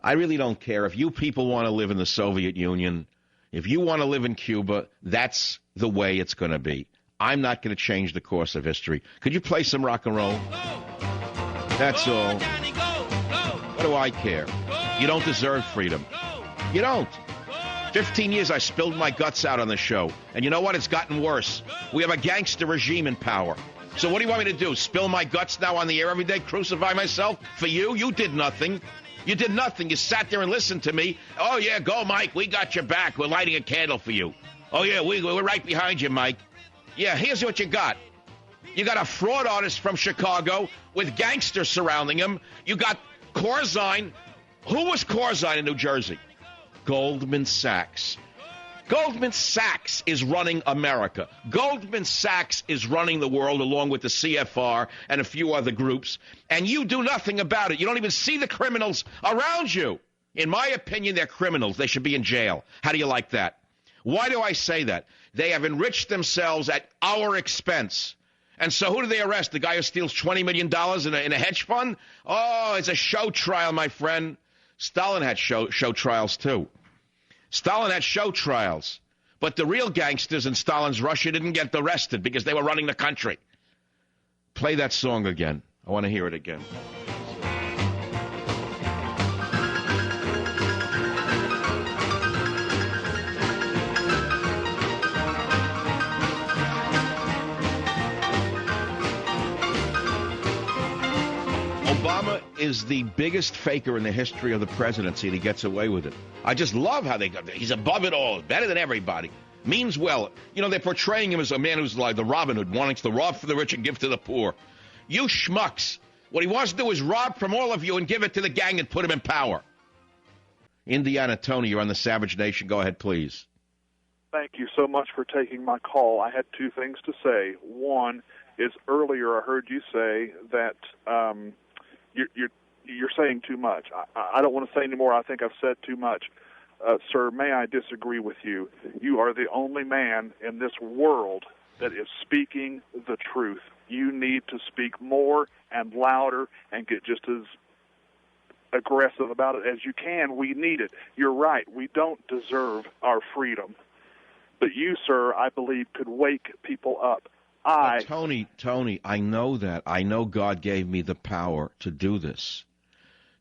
I really don't care. If you people want to live in the Soviet Union, if you want to live in Cuba, that's the way it's going to be. I'm not going to change the course of history. Could you play some rock and roll? That's all. What do I care? You don't deserve freedom. You don't. 15 years I spilled my guts out on the show. And you know what? It's gotten worse. We have a gangster regime in power. So what do you want me to do? Spill my guts now on the air every day? Crucify myself? For you? You did nothing. You did nothing. You sat there and listened to me. Oh, yeah, go, Mike. We got your back. We're lighting a candle for you. Oh, yeah, we're right behind you, Mike. Yeah, here's what you got. You got a fraud artist from Chicago with gangsters surrounding him. You got Corzine. Who was Corzine in New Jersey? Goldman Sachs. Goldman Sachs is running America. Goldman Sachs is running the world along with the CFR and a few other groups, and you do nothing about it. You don't even see the criminals around you. In my opinion, they're criminals. They should be in jail. How do you like that? Why do I say that? They have enriched themselves at our expense. And so who do they arrest? The guy who steals $20 million in a hedge fund? Oh, it's a show trial, my friend. Stalin had show trials, too. Stalin had show trials. But the real gangsters in Stalin's Russia didn't get arrested because they were running the country. Play that song again. I want to hear it again. Obama is the biggest faker in the history of the presidency, and he gets away with it. I just love how he's above it all, better than everybody. Means well. You know, they're portraying him as a man who's like the Robin Hood, wanting to rob from the rich and give to the poor. You schmucks. What he wants to do is rob from all of you and give it to the gang and put him in power. Indiana, Tony, you're on the Savage Nation. Go ahead, please. Thank you so much for taking my call. I had two things to say. One is earlier I heard you say that you're saying too much. I don't want to say any more. I think I've said too much. Sir, may I disagree with you? You are the only man in this world that is speaking the truth. You need to speak more and louder and get just as aggressive about it as you can. We need it. You're right. We don't deserve our freedom. But you, sir, I believe, could wake people up. Tony, I know that. I know God gave me the power to do this.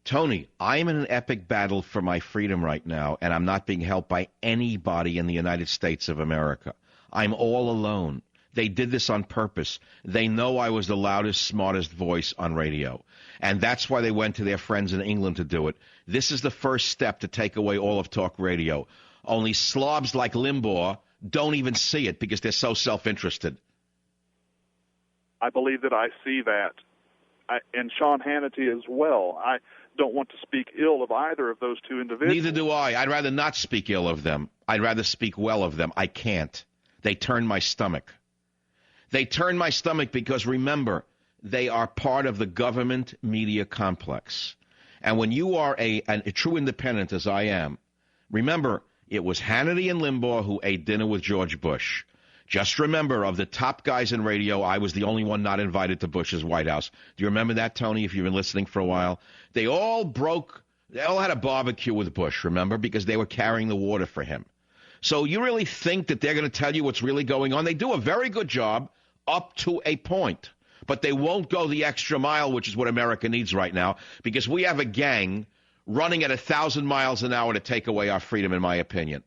Tony, I'm in an epic battle for my freedom right now, and I'm not being helped by anybody in the United States of America. I'm all alone. They did this on purpose. They know I was the loudest, smartest voice on radio, and that's why they went to their friends in England to do it. This is the first step to take away all of talk radio. Only slobs like Limbaugh don't even see it because they're so self-interested. I believe that I see that. And Sean Hannity as well. I don't want to speak ill of either of those two individuals. Neither do I. I'd rather not speak ill of them. I'd rather speak well of them. I can't. They turn my stomach. They turn my stomach because, remember, they are part of the government media complex. And when you are a true independent, as I am, remember, it was Hannity and Limbaugh who ate dinner with George Bush. Just remember, of the top guys in radio, I was the only one not invited to Bush's White House. Do you remember that, Tony, if you've been listening for a while? They all had a barbecue with Bush, remember, because they were carrying the water for him. So you really think that they're going to tell you what's really going on? They do a very good job up to a point, but they won't go the extra mile, which is what America needs right now, because we have a gang running at 1,000 miles an hour to take away our freedom, in my opinion.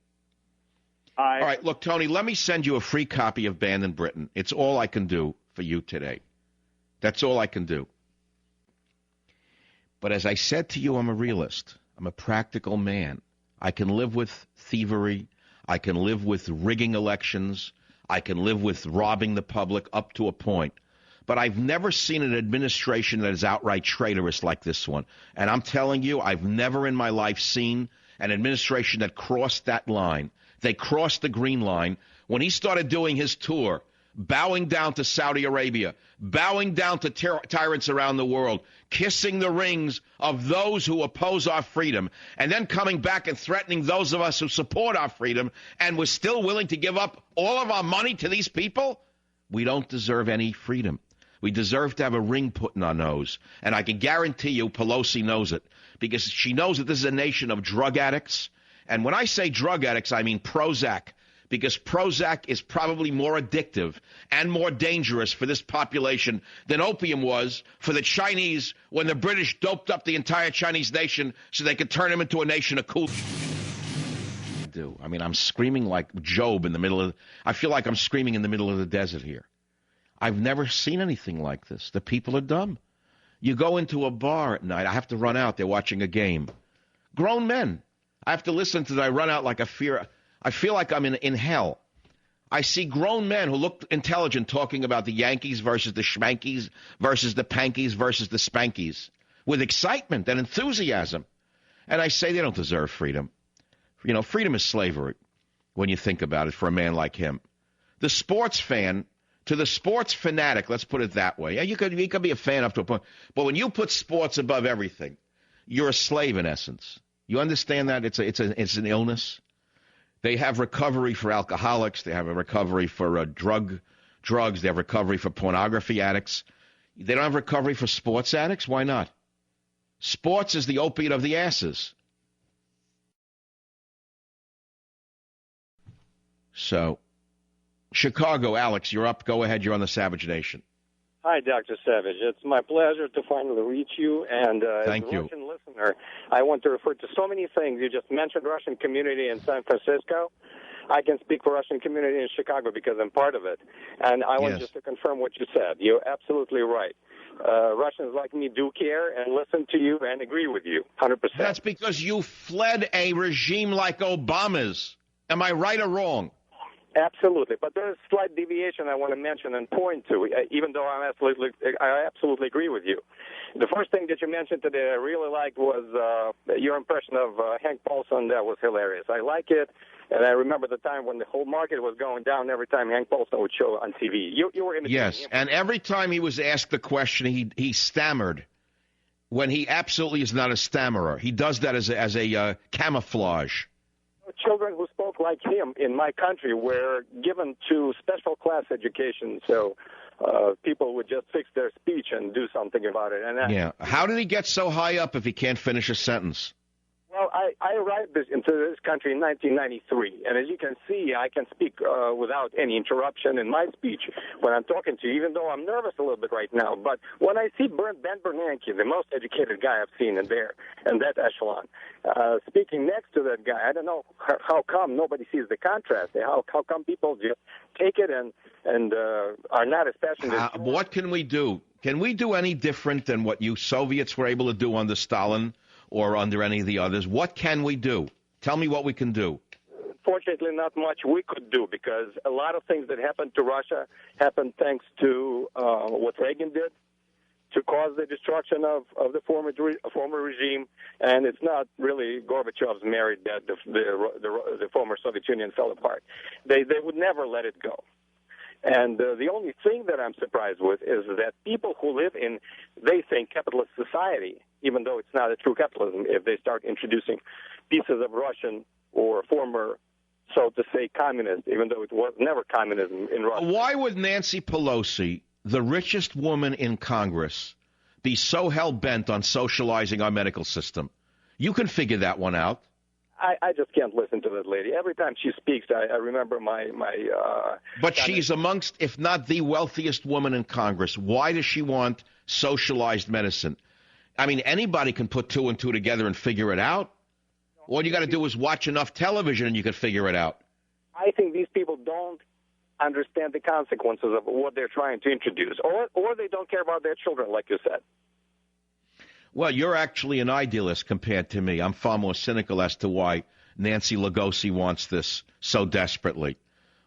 All right, look, Tony, let me send you a free copy of Banned in Britain. It's all I can do for you today. That's all I can do. But as I said to you, I'm a realist. I'm a practical man. I can live with thievery. I can live with rigging elections. I can live with robbing the public up to a point. But I've never seen an administration that is outright traitorous like this one. And I'm telling you, I've never in my life seen an administration that crossed that line. They crossed the green line when he started doing his tour, bowing down to Saudi Arabia, bowing down to tyrants around the world, kissing the rings of those who oppose our freedom, and then coming back and threatening those of us who support our freedom, and we're still willing to give up all of our money to these people? We don't deserve any freedom. We deserve to have a ring put in our nose. And I can guarantee you Pelosi knows it because she knows that this is a nation of drug addicts. And when I say drug addicts, I mean Prozac, because Prozac is probably more addictive and more dangerous for this population than opium was for the Chinese when the British doped up the entire Chinese nation so they could turn them into a nation of cool. I mean, I'm screaming like Job in the middle of, I feel like I'm screaming in the middle of the desert here. I've never seen anything like this. The people are dumb. You go into a bar at night. I have to run out. They're watching a game. Grown men. I have to listen to that. I run out like a fear. I feel like I'm in hell. I see grown men who look intelligent talking about the Yankees versus the Schmankies versus the Pankies versus the Spankies with excitement and enthusiasm. And I say they don't deserve freedom. You know, freedom is slavery when you think about it for a man like him. The sports fan, to the sports fanatic, let's put it that way. Yeah, you could be a fan up to a point. But when you put sports above everything, you're a slave in essence. You understand that? It's an illness. They have recovery for alcoholics. They have a recovery for drugs. They have recovery for pornography addicts. They don't have recovery for sports addicts? Why not? Sports is the opiate of the asses. So, Chicago, Alex, you're up. Go ahead. You're on the Savage Nation. Hi, Dr. Savage. It's my pleasure to finally reach you. And Thank as a you. Russian listener, I want to refer to so many things. You just mentioned Russian community in San Francisco. I can speak for Russian community in Chicago because I'm part of it. And I want just to confirm what you said. You're absolutely right. Russians like me do care and listen to you and agree with you 100%. That's because you fled a regime like Obama's. Am I right or wrong? Absolutely, but there's a slight deviation I want to mention and point to, even though I absolutely agree with you. The first thing that you mentioned today I really liked was your impression of Hank Paulson. That was hilarious. I like it, and I remember the time when the whole market was going down every time Hank Paulson would show on TV. You were imitating him. Yes, and every time he was asked the question, he stammered, when he absolutely is not a stammerer. He does that as a camouflage. Children who spoke like him in my country were given to special class education, so people would just fix their speech and do something about it. And how did he get so high up if he can't finish a sentence? Well, I arrived into this country in 1993, and as you can see, I can speak without any interruption in my speech when I'm talking to you, even though I'm nervous a little bit right now. But when I see Ben Bernanke, the most educated guy I've seen in that echelon, speaking next to that guy, I don't know how come nobody sees the contrast. How come people just take it and are not as passionate? What can we do? Can we do any different than what you Soviets were able to do under Stalin or under any of the others? What can we do? Tell me what we can do. Fortunately, not much we could do, because a lot of things that happened to Russia happened thanks to what Reagan did to cause the destruction of the former regime, and it's not really Gorbachev's merit that the former Soviet Union fell apart. They would never let it go. And the only thing that I'm surprised with is that people who live in, they think, capitalist society, even though it's not a true capitalism, if they start introducing pieces of Russian or former, so to say, communist, even though it was never communism in Russia. Why would Nancy Pelosi, the richest woman in Congress, be so hell-bent on socializing our medical system? You can figure that one out. I just can't listen to that lady. Every time she speaks, I remember my But she's amongst, if not the wealthiest woman in Congress. Why does she want socialized medicine? I mean, anybody can put two and two together and figure it out. All you got to do is watch enough television and you can figure it out. I think these people don't understand the consequences of what they're trying to introduce, or they don't care about their children, like you said. Well, you're actually an idealist compared to me. I'm far more cynical as to why Nancy Lugosi wants this so desperately.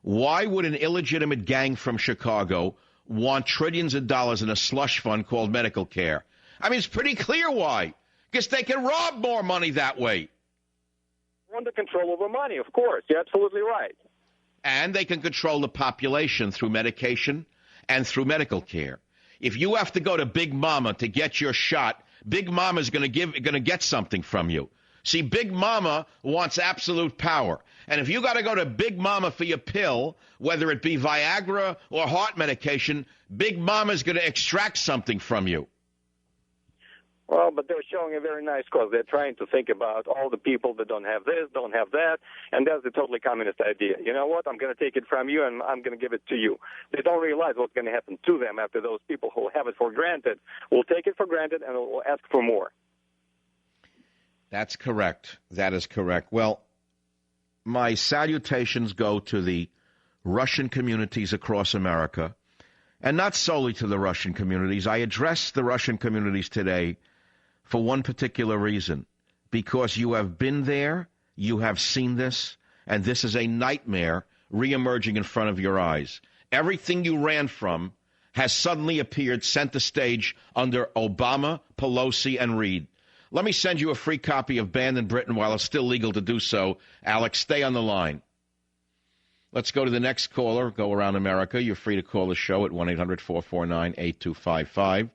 Why would an illegitimate gang from Chicago want trillions of dollars in a slush fund called medical care? I mean, it's pretty clear why. Because they can rob more money that way. Under control over money, of course. You're absolutely right. And they can control the population through medication and through medical care. If you have to go to Big Mama to get your shot, Big Mama's going to get something from you. See, Big Mama wants absolute power. And if you got to go to Big Mama for your pill, whether it be Viagra or heart medication, Big Mama's going to extract something from you. Well, but they're showing a very nice cause. They're trying to think about all the people that don't have this, don't have that, and that's a totally communist idea. You know what? I'm going to take it from you, and I'm going to give it to you. They don't realize what's going to happen to them after those people who have it for granted will take it for granted and will ask for more. That's correct. That is correct. Well, my salutations go to the Russian communities across America, and not solely to the Russian communities. I address the Russian communities today for one particular reason, because you have been there, you have seen this, and this is a nightmare reemerging in front of your eyes. Everything you ran from has suddenly appeared center stage under Obama, Pelosi, and Reid. Let me send you a free copy of Banned in Britain while it's still legal to do so. Alex, stay on the line. Let's go to the next caller. Go around America. You're free to call the show at 1-800-449-8255.